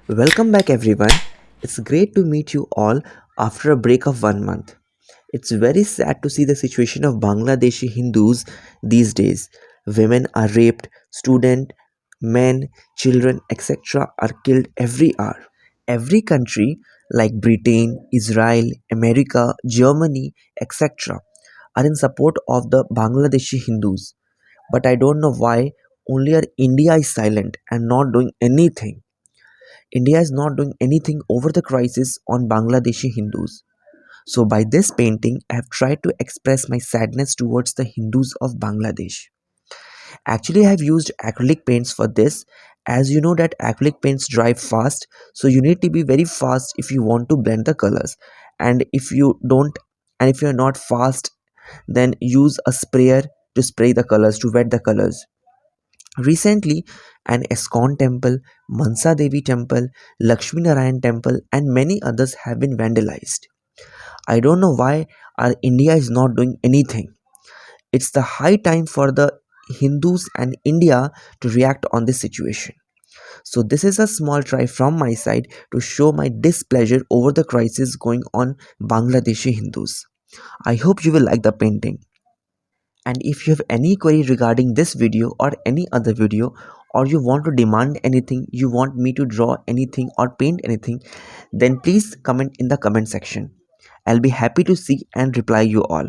Welcome back, everyone. It's great to meet you all after a break of 1 month. It's very sad to see the situation of Bangladeshi Hindus these days. Women are raped, students, men, children, etc., are killed every hour. Every country like Britain, Israel, America, Germany, etc., are in support of the Bangladeshi Hindus. But I don't know why only our India is silent and not doing anything. India is not doing anything over the crisis on Bangladeshi Hindus. So, by this painting, I have tried to express my sadness towards the Hindus of Bangladesh. Actually, I have used acrylic paints for this, as you know that acrylic paints dry fast, so you need to be very fast if you want to blend the colors. And if you don't, and if you are not fast, then use a sprayer to spray the colors, to wet the colors. Recently, an Isckon temple, Mansa Devi temple, Lakshmi Narayan temple, and many others have been vandalized. I don't know why our India is not doing anything. It's the high time for the Hindus and India to react on this situation. So, this is a small try from my side to show my displeasure over the crisis going on Bangladeshi Hindus. I hope you will like the painting. And if you have any query regarding this video or any other video, or you want to demand anything, you want me to draw anything or paint anything, then please comment in the comment section. I'll be happy to see and reply you all.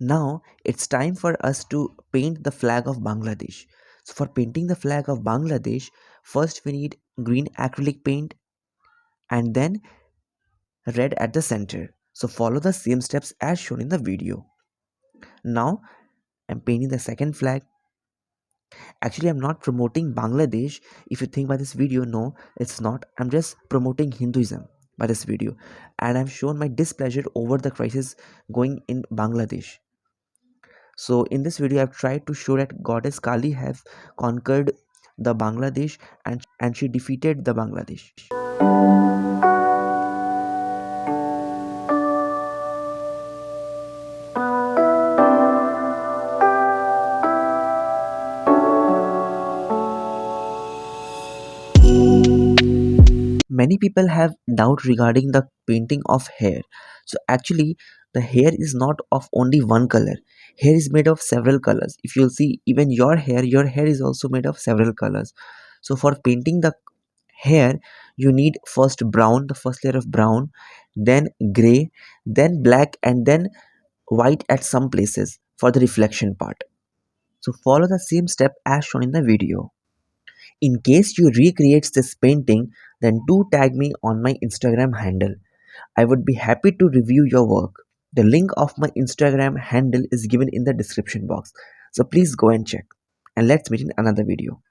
Now it's time for us to paint the flag of Bangladesh. So for painting the flag of Bangladesh, first we need green acrylic paint and then red at the center. So follow the same steps as shown in the video. Now I'm painting the second flag. Actually, I'm not promoting Bangladesh. If you think by this video, no, it's not. I'm just promoting Hinduism by this video. And I've shown my displeasure over the crisis going in Bangladesh. So in this video, I've tried to show that goddess Kali have conquered the Bangladesh and she defeated the Bangladesh. Many people have doubt regarding the painting of hair. So actually the hair is not of only one color. Hair is made of several colors. If you'll see, even your hair is also made of several colors. So for painting the hair, you need first brown, the first layer of brown, then gray, then black, and then white at some places for the reflection part. So follow the same step as shown in the video. In case you recreate this painting, then do tag me on my Instagram handle. I would be happy to review your work. The link of my Instagram handle is given in the description box. So please go and check. And let's meet in another video.